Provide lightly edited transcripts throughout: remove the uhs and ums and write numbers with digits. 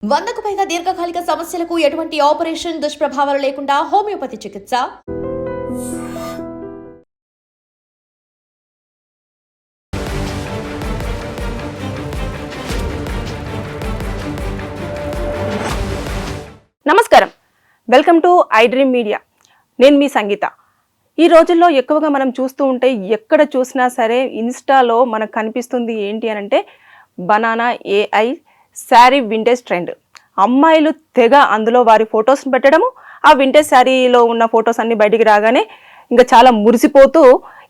100కు పైగా దీర్ఘకాలిక సమస్యలకు ఎటువంటి ఆపరేషన్ దుష్ప్రభావాలు లేకుండా హోమియోపతి చికిత్స. నమస్కారం, welcome to I dream media. నేను మీ సంగీత. ఈ రోజుల్లో ఎక్కువగా మనం చూస్తూ ఉంటే ఎక్కడ చూసినా సరే ఇన్స్టాలో మనకు కనిపిస్తుంది ఏంటి అని అంటే banana AI sari vintage trend. అమ్మాయిలు తెగ అందులో వారి ఫొటోస్ని పెట్టడము, ఆ వింటేజ్ శారీలో ఉన్న ఫొటోస్ అన్ని బయటికి రాగానే ఇంకా చాలా మురిసిపోతూ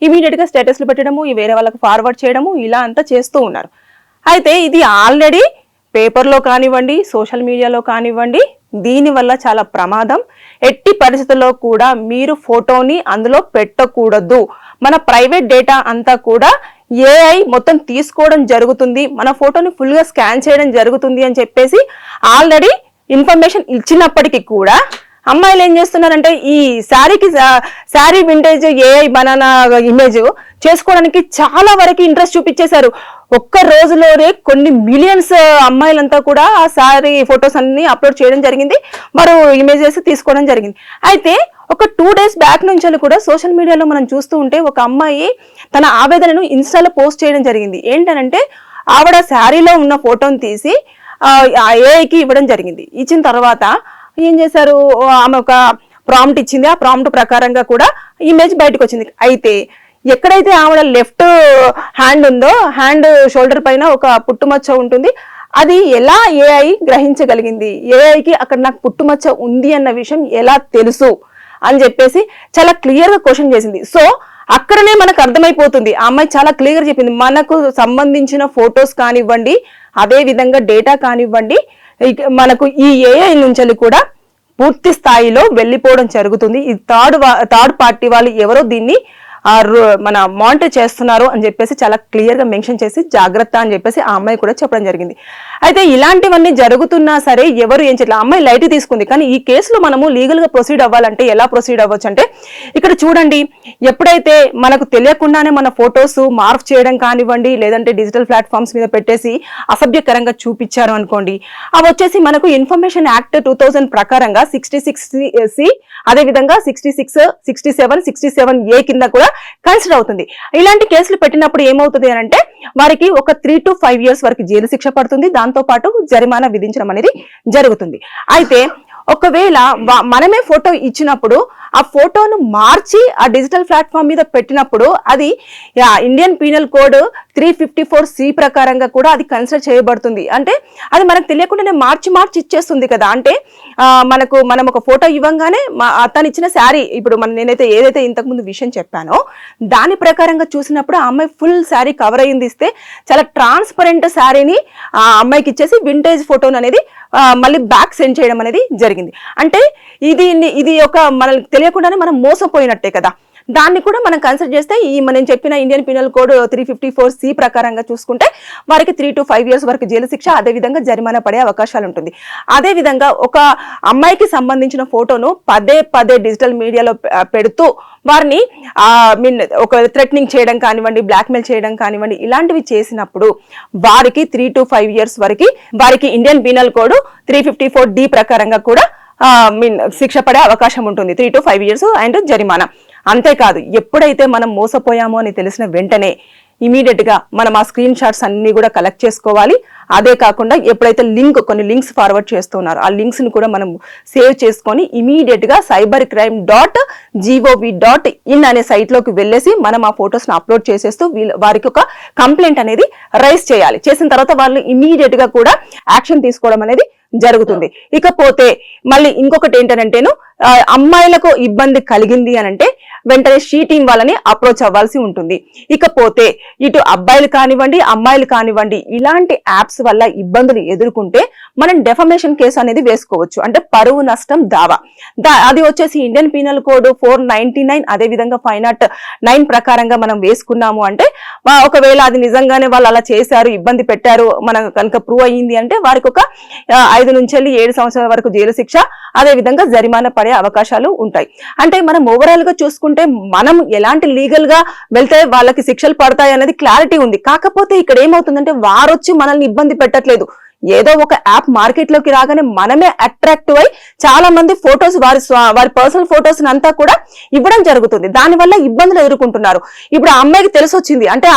ఇమీడియట్గా స్టేటస్లు పెట్టడము, వేరే వాళ్ళకి ఫార్వర్డ్ చేయడము, ఇలా అంతా చేస్తూ ఉన్నారు. అయితే ఇది ఆల్రెడీ పేపర్లో కానివ్వండి, సోషల్ మీడియాలో కానివ్వండి, దీనివల్ల చాలా ప్రమాదం. ఎట్టి పరిస్థితుల్లో కూడా మీరు ఫోటోని అందులో పెట్టకూడదు. మన ప్రైవేట్ డేటా అంతా కూడా ఏఐ మొత్తం తీసుకోవడం జరుగుతుంది, మన ఫోటోని ఫుల్గా స్కాన్ చేయడం జరుగుతుంది అని చెప్పేసి ఆల్రెడీ ఇన్ఫర్మేషన్ ఇచ్చినప్పటికీ కూడా అమ్మాయిలు ఏం చేస్తున్నారంటే ఈ sari vintage AI banana image చేసుకోవడానికి చాలా వరకు ఇంట్రెస్ట్ చూపించేశారు. ఒక్క రోజులోనే కొన్ని మిలియన్స్ అమ్మాయిలంతా కూడా ఆ శారీ ఫొటోస్ అన్ని అప్లోడ్ చేయడం జరిగింది, వారు ఇమేజెస్ తీసుకోవడం జరిగింది. అయితే ఒక 2 days బ్యాక్ నుంచి కూడా సోషల్ మీడియాలో మనం చూస్తూ ఉంటే ఒక అమ్మాయి తన ఆవేదనను ఇన్స్టాలో పోస్ట్ చేయడం జరిగింది. ఏంటనంటే ఆవిడ శారీలో ఉన్న ఫోటోని తీసి ఏఐకి ఇవ్వడం జరిగింది. ఇచ్చిన తర్వాత ఏం చేశారు, ఆమె ఒక ప్రాంప్ట్ ఇచ్చింది, ఆ ప్రాంప్ట్ ప్రకారంగా కూడా ఇమేజ్ బయటకు వచ్చింది. అయితే ఎక్కడైతే ఆవిడ లెఫ్ట్ హ్యాండ్ ఉందో, హ్యాండ్ షోల్డర్ పైన ఒక పుట్టుమచ్చ ఉంటుంది. అది ఎలా ఏఐ గ్రహించగలిగింది, ఏఐకి అక్కడ నాకు పుట్టుమచ్చ ఉంది అన్న విషయం ఎలా తెలుసు అని చెప్పేసి చాలా క్లియర్గా క్వశ్చన్ చేసింది. సో అక్కడనే మనకు అర్థమైపోతుంది, ఆ అమ్మాయి చాలా క్లియర్గా చెప్పింది, మనకు సంబంధించిన ఫొటోస్ కానివ్వండి, అదే విధంగా డేటా కానివ్వండి, మనకు ఈ ఏఐ నుంచి కూడా పూర్తి స్థాయిలో వెళ్ళిపోవడం జరుగుతుంది. ఈ థర్డ్ పార్టీ వాళ్ళు ఎవరో దీన్ని మన మానిటర్ చేస్తున్నారు అని చెప్పేసి చాలా క్లియర్గా మెన్షన్ చేసి జాగ్రత్త అని చెప్పేసి ఆ అమ్మాయి కూడా చెప్పడం జరిగింది. అయితే ఇలాంటివన్నీ జరుగుతున్నా సరే ఎవరు ఏం చేయట్లేదు, అమ్మాయి లైట్ తీసుకుంది. కానీ ఈ కేసులో మనము లీగల్గా ప్రొసీడ్ అవ్వాలంటే ఎలా ప్రొసీడ్ అవ్వచ్చు అంటే, ఇక్కడ చూడండి, ఎప్పుడైతే మనకు తెలియకుండానే మన ఫొటోస్ మార్ఫ్ చేయడం కానివ్వండి, లేదంటే డిజిటల్ ప్లాట్ఫామ్స్ మీద పెట్టేసి అసభ్యకరంగా చూపించారు అనుకోండి, అవి వచ్చేసి మనకు ఇన్ఫర్మేషన్ యాక్ట్ 2000 ప్రకారంగా 66C, అదేవిధంగా 66, 67, 67A కింద కూడా కన్సిడర్ అవుతుంది. ఇలాంటి కేసులు పెట్టినప్పుడు ఏమవుతుంది అని అంటే వారికి ఒక 3 to 5 years వరకు జైలు శిక్ష పడుతుంది, దాంతో పాటు జరిమానా విధించడం అనేది జరుగుతుంది. అయితే ఒకవేళ మనమే ఫోటో ఇచ్చినప్పుడు ఆ ఫోటోను మార్చి ఆ డిజిటల్ ప్లాట్ఫామ్ మీద పెట్టినప్పుడు అది ఇండియన్ పీనల్ కోడ్ 354C ప్రకారంగా కూడా అది కన్సిడర్ చేయబడుతుంది. అంటే అది మనకు తెలియకుండానే మార్చి ఇచ్చేస్తుంది కదా. అంటే మనం ఒక ఫోటో ఇవ్వగానే తను ఇచ్చిన శారీ, ఇప్పుడు నేనైతే ఏదైతే ఇంతకుముందు విషయం చెప్పానో దాని ప్రకారంగా చూసినప్పుడు ఆ అమ్మాయి ఫుల్ శారీ కవర్ అయ్యింది ఇస్తే చాలా ట్రాన్స్పరెంట్ శారీని ఆ అమ్మాయికి ఇచ్చేసి వింటేజ్ ఫోటోను అనేది మళ్ళీ బ్యాక్ సెండ్ చేయడం అనేది జరిగింది. అంటే ఇది ఒక మనకు తెలియకుండానే మనం మోసపోయినట్టే కదా. దాన్ని కూడా మనం కన్సిడర్ చేస్తే మనం చెప్పిన ఇండియన్ పీనల్ కోడ్ 354C ప్రకారంగా చూసుకుంటే వారికి 3 to 5 years వరకు జైలు శిక్ష, అదేవిధంగా జరిమానా పడే అవకాశాలు ఉంటుంది. అదేవిధంగా ఒక అమ్మాయికి సంబంధించిన ఫోటోను పదే డిజిటల్ మీడియాలో పెడుతూ వారిని ఒక థ్రెటనింగ్ చేయడం కానివ్వండి, బ్లాక్మెయిల్ చేయడం కానివ్వండి, ఇలాంటివి చేసినప్పుడు వారికి 3 to 5 years వరకు వారికి ఇండియన్ పీనల్ కోడ్ 354D ప్రకారంగా కూడా శిక్ష పడే అవకాశం ఉంటుంది, 3 to 5 years అండ్ జరిమానా. అంతేకాదు, ఎప్పుడైతే మనం మోసపోయామో అని తెలిసిన వెంటనే ఇమీడియట్ గా మనం ఆ స్క్రీన్ షాట్స్ అన్ని కూడా కలెక్ట్ చేసుకోవాలి. అదే కాకుండా ఎప్పుడైతే కొన్ని లింక్స్ ఫార్వర్డ్ చేస్తున్నారో ఆ లింక్స్ ని కూడా మనం సేవ్ చేసుకొని ఇమీడియట్ గా cybercrime.gov.in అనే సైట్ లోకి వెళ్ళేసి మనం ఆ ఫొటోస్ ని అప్లోడ్ చేసేస్తూ వారికి ఒక కంప్లైంట్ అనేది రైజ్ చేయాలి. చేసిన తర్వాత వాళ్ళు ఇమీడియట్ గా కూడా యాక్షన్ తీసుకోవడం అనేది జరుగుతుంది. ఇకపోతే మళ్ళీ ఇంకొకటి ఏంటంటేను, అమ్మాయిలకు ఇబ్బంది కలిగింది అనంటే వెంటనే షీ టీం వాళ్ళని అప్రోచ్ అవ్వాల్సి ఉంటుంది. ఇకపోతే ఇటు అబ్బాయిలు కానివ్వండి, అమ్మాయిలు కానివ్వండి, ఇలాంటి యాప్స్ వల్ల ఇబ్బందులు ఎదుర్కొంటే మనం డెఫమేషన్ కేసు అనేది వేసుకోవచ్చు. అంటే పరువు నష్టం దావా. అది వచ్చేసి ఇండియన్ పీనల్ కోడ్ 499, అదేవిధంగా 509 ప్రకారంగా మనం వేసుకున్నాము అంటే ఒకవేళ అది నిజంగానే వాళ్ళు అలా చేశారు, ఇబ్బంది పెట్టారు, మనం కనుక ప్రూవ్ అయ్యింది అంటే వారికి ఒక 5 నుంచి 7 సంవత్సరాల వరకు జైలు శిక్ష, అదే విధంగా జరిమానా పడే అవకాశాలు ఉంటాయి. అంటే మనం ఓవరాల్ గా చూసుకుంటే మనం ఎలాంటి లీగల్ గా వెళ్తే వాళ్ళకి శిక్షలు పడతాయి అనేది క్లారిటీ ఉంది. కాకపోతే ఇక్కడ ఏమవుతుందంటే వారొచ్చి మనల్ని ఇబ్బంది పెట్టట్లేదు, ఏదో ఒక యాప్ మార్కెట్ లోకి రాగానే మనమే అట్రాక్టివ్ అయి చాలా మంది ఫొటోస్ వారి పర్సనల్ ఫొటోస్ అంతా కూడా ఇవ్వడం జరుగుతుంది. దానివల్ల ఇబ్బందులు ఎదుర్కొంటున్నారు. ఇప్పుడు ఆ అమ్మాయికి తెలిసి వచ్చింది అంటే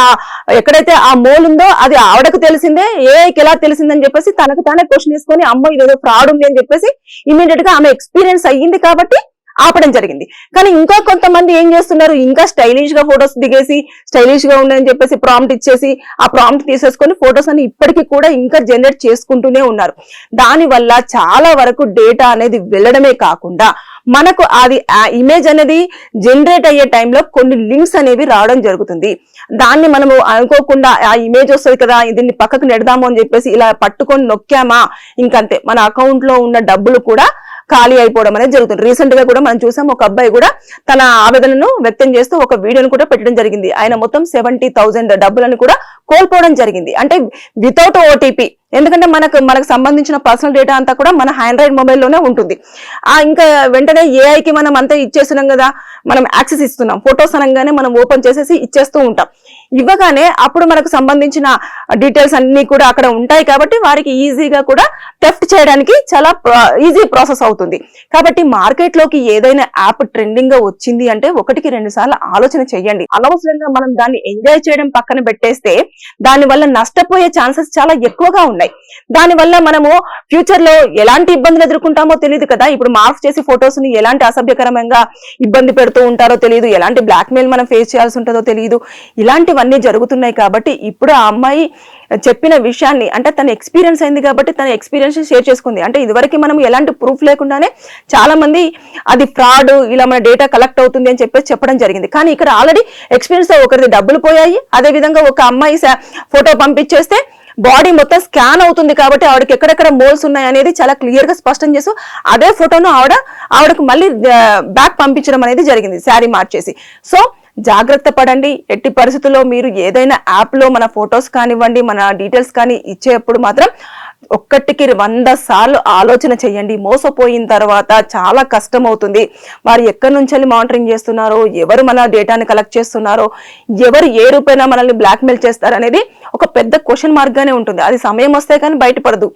ఎక్కడైతే ఆ మోల్ ఉందో అది ఆవిడకు తెలిసిందే, ఏఐకి ఎలా తెలిసిందని చెప్పేసి తనకు తానే క్వశ్చన్ వేసుకొని అమ్మ ఇదేదో ఫ్రాడ్ ఉంది అని చెప్పేసి ఇమీడియట్ గా ఆమె ఎక్స్పీరియన్స్ అయ్యింది కాబట్టి ఆపడం జరిగింది. కానీ ఇంకా కొంతమంది ఏం చేస్తున్నారు, ఇంకా స్టైలిష్ గా ఫొటోస్ దిగేసి స్టైలిష్ గా ఉన్నాయని చెప్పేసి ప్రాంప్ట్ ఇచ్చేసి ఆ ప్రాంప్ట్ తీసేసుకొని ఫొటోస్ అన్ని ఇప్పటికీ కూడా ఇంకా జనరేట్ చేసుకుంటూనే ఉన్నారు. దానివల్ల చాలా వరకు డేటా అనేది వెళ్ళడమే కాకుండా మనకు అది ఆ ఇమేజ్ అనేది జనరేట్ అయ్యే టైంలో కొన్ని లింక్స్ అనేవి రావడం జరుగుతుంది. దాన్ని మనము అనుకోకుండా ఆ ఇమేజ్ వస్తుంది కదా దీన్ని పక్కకు నెడదాము అని చెప్పేసి ఇలా పట్టుకొని నొక్కామా ఇంకంతే మన అకౌంట్ లో ఉన్న డబ్బులు కూడా ఖాళీ అయిపోవడం అనేది జరుగుతుంది. రీసెంట్ గా కూడా మనం చూసాం, ఒక అబ్బాయి కూడా తన ఆవేదనను వ్యక్తం చేస్తూ ఒక వీడియోను కూడా పెట్టడం జరిగింది. ఆయన మొత్తం 70,000 డబ్బులను కూడా కోల్పోవడం జరిగింది. అంటే వితౌట్ ఓటీపీ. ఎందుకంటే మనకు సంబంధించిన పర్సనల్ డేటా అంతా కూడా మన ఆండ్రాయిడ్ మొబైల్లోనే ఉంటుంది. ఇంకా వెంటనే ఏఐకి మనం అంతా ఇచ్చేస్తున్నాం కదా, మనం యాక్సెస్ ఇస్తున్నాం. ఫొటోస్ అనగానే మనం ఓపెన్ చేసేసి ఇచ్చేస్తూ ఉంటాం. ఇవ్వగానే అప్పుడు మనకు సంబంధించిన డీటెయిల్స్ అన్ని కూడా అక్కడ ఉంటాయి కాబట్టి వారికి ఈజీగా కూడా థెఫ్ట్ చేయడానికి చాలా ఈజీ ప్రాసెస్ అవుతుంది. కాబట్టి మార్కెట్ లోకి ఏదైనా యాప్ ట్రెండింగ్ గా వచ్చింది అంటే 1-2 సార్లు ఆలోచన చేయండి. అనవసరంగా మనం దాన్ని ఎంజాయ్ చేయడం పక్కన పెట్టేస్తే దాని వల్ల నష్టపోయే ఛాన్సెస్ చాలా ఎక్కువగా ఉన్నాయి. దాని వల్ల మనము ఫ్యూచర్ లో ఎలాంటి ఇబ్బందులు ఎదుర్కొంటామో తెలియదు కదా. ఇప్పుడు మార్ఫ్ చేసి ఫొటోస్ ని ఎలాంటి అసభ్యకరంగా ఇబ్బంది పెడుతూ ఉంటారో తెలియదు, ఎలాంటి బ్లాక్ మెయిల్ మనం ఫేస్ చేయాల్సి ఉంటుందో తెలియదు. ఇలాంటివన్నీ జరుగుతున్నాయి కాబట్టి ఇప్పుడు ఆ అమ్మాయి చెప్పిన విషయాన్ని అంటే తన ఎక్స్పీరియన్స్ అయింది కాబట్టి తన ఎక్స్పీరియన్స్ షేర్ చేసుకుంది. అంటే ఇదివరకు మనం ఎలాంటి ప్రూఫ్ లేకుండానే చాలా మంది అది ఫ్రాడ్, ఇలా మన డేటా కలెక్ట్ అవుతుంది అని చెప్పేసి చెప్పడం జరిగింది. కానీ ఇక్కడ ఆల్రెడీ ఎక్స్పీరియన్స్ ఒకరిది డబ్బులు పోయాయి. అదే విధంగా ఒక అమ్మాయి ఫోటో పంపించేస్తే బాడీ మొత్తం స్కాన్ అవుతుంది కాబట్టి ఆవిడకి ఎక్కడెక్కడ మోల్స్ ఉన్నాయి అనేది చాలా క్లియర్ గా స్పష్టం చేస్తూ అదే ఫోటోను ఆవిడకు మళ్ళీ బ్యాక్ పంపించడం అనేది జరిగింది, శారీ మార్చేసి. సో జాగ్రత్త పడండి. ఎట్టి పరిస్థితుల్లో మీరు ఏదైనా యాప్ లో మన ఫొటోస్ కానివ్వండి, మన డీటెయిల్స్ కానీ ఇచ్చేప్పుడు మాత్రం 100 సార్లు ఆలోచన చేయండి. మోసపోయిన తర్వాత చాలా కష్టం అవుతుంది. వారు ఎక్కడి నుంచి మానిటరింగ్ చేస్తున్నారో, ఎవరు మన డేటాని కలెక్ట్ చేస్తున్నారో, ఎవరు ఏ రూపైనా మనల్ని బ్లాక్మెయిల్ చేస్తారు అనేది ఒక పెద్ద క్వశ్చన్ మార్క్ గానే ఉంటుంది. అది సమయం వస్తే కానీ బయటపడదు.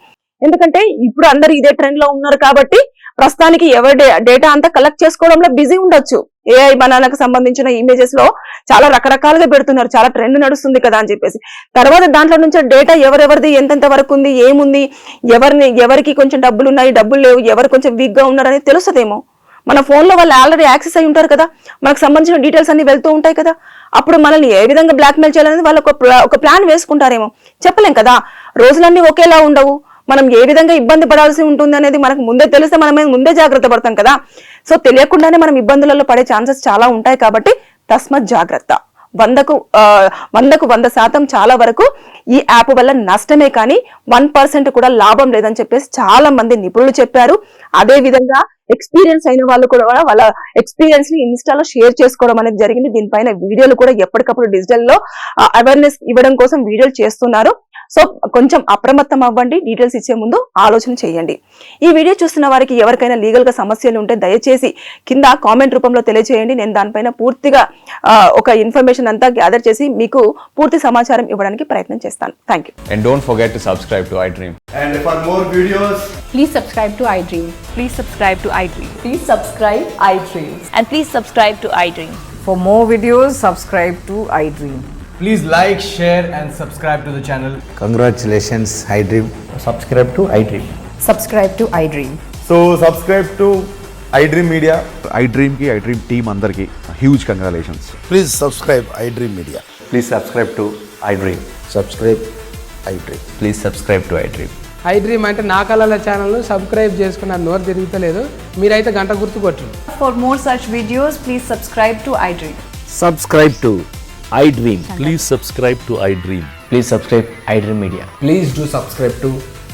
ఎందుకంటే ఇప్పుడు అందరు ఇదే ట్రెండ్ లో ఉన్నారు కాబట్టి ప్రస్తుతానికి ఎవరి డేటా అంతా కలెక్ట్ చేసుకోవడంలో బిజీ ఉండొచ్చు. ఏఐ బనానాకు సంబంధించిన ఇమేజెస్ లో చాలా రకరకాలుగా పెడుతున్నారు, చాలా ట్రెండ్ నడుస్తుంది కదా అని చెప్పేసి. తర్వాత దాంట్లో నుంచి డేటా ఎవరెవరిది ఎంతెంత వరకు ఉంది, ఏముంది, ఎవరికి కొంచెం డబ్బులు ఉన్నాయి, డబ్బులు లేవు, ఎవరు కొంచెం వీక్ గా ఉన్నారు అనేది తెలుస్తుందేమో. మన ఫోన్ లో వాళ్ళు ఆల్రెడీ యాక్సెస్ అయి ఉంటారు కదా, మనకు సంబంధించిన డీటెయిల్స్ అన్ని వెళ్తూ ఉంటాయి కదా. అప్పుడు మనల్ని ఏ విధంగా బ్లాక్మెయిల్ చేయాలనేది వాళ్ళు ఒక ప్లాన్ వేసుకుంటారేమో, చెప్పలేం కదా. రోజులన్నీ ఒకేలా ఉండవు. మనం ఏ విధంగా ఇబ్బంది పడాల్సి ఉంటుంది అనేది మనకు ముందే తెలిస్తే మనం ముందే జాగ్రత్త పడతాం కదా. సో తెలియకుండానే మనం ఇబ్బందులలో పడే ఛాన్సెస్ చాలా ఉంటాయి కాబట్టి తస్మత్ జాగ్రత్త. 100% చాలా వరకు ఈ యాప్ వల్ల నష్టమే కానీ 1% కూడా లాభం లేదని చెప్పేసి చాలా మంది నిపుణులు చెప్పారు. అదే విధంగా ఎక్స్పీరియన్స్ అయిన వాళ్ళు కూడా వాళ్ళ ఎక్స్పీరియన్స్ ని ఇన్స్టాలో షేర్ చేసుకోవడం అనేది జరిగింది. దీనిపైన వీడియోలు కూడా ఎప్పటికప్పుడు డిజిటల్ లో అవేర్నెస్ ఇవ్వడం కోసం వీడియోలు చేస్తున్నారు. సో కొంచెం అప్రమత్తం అవ్వండి. డీటెయిల్స్ ఇచ్చే ముందు ఆలోచన చేయండి. ఈ వీడియో చూస్తున్న వారికి ఎవరికైనా లీగల్ గా సమస్యలు ఉంటే దయచేసి కింద కామెంట్ రూపంలో తెలియజేయండి. నేను దానిపైన పూర్తిగా ఒక ఇన్ఫర్మేషన్ అంతా గ్యాదర్ చేసి మీకు పూర్తి సమాచారం ఇవ్వడానికి ప్రయత్నం చేస్తాను. Thank you. And don't forget to subscribe to iDream. And for more videos, Please subscribe to iDream. Please subscribe to iDream. Please subscribe iDream. And please subscribe to iDream. For more videos, subscribe to iDream. please like, share and subscribe to the channel. Congratulations, iDream. Subscribe to iDream. Subscribe to iDream. So subscribe to iDream Media. iDream ki iDream team andarki huge congratulations. Please subscribe iDream Media. Please subscribe to iDream. Subscribe iDream. Please subscribe to iDream. iDream అంటే నా కళల ఛానల్ను subscribe చేసుకున్న నోరు తిరుగుతలేదు, మీరైతే గంట గుర్తు కొట్టండి. For more such videos, please subscribe to iDream. Subscribe to iDream. Please subscribe to iDream. Please subscribe iDream Media. Please do subscribe to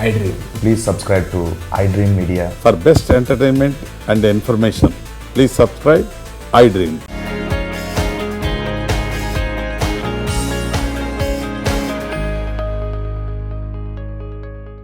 iDream. Please subscribe to iDream Media. For best entertainment and information, please subscribe iDream.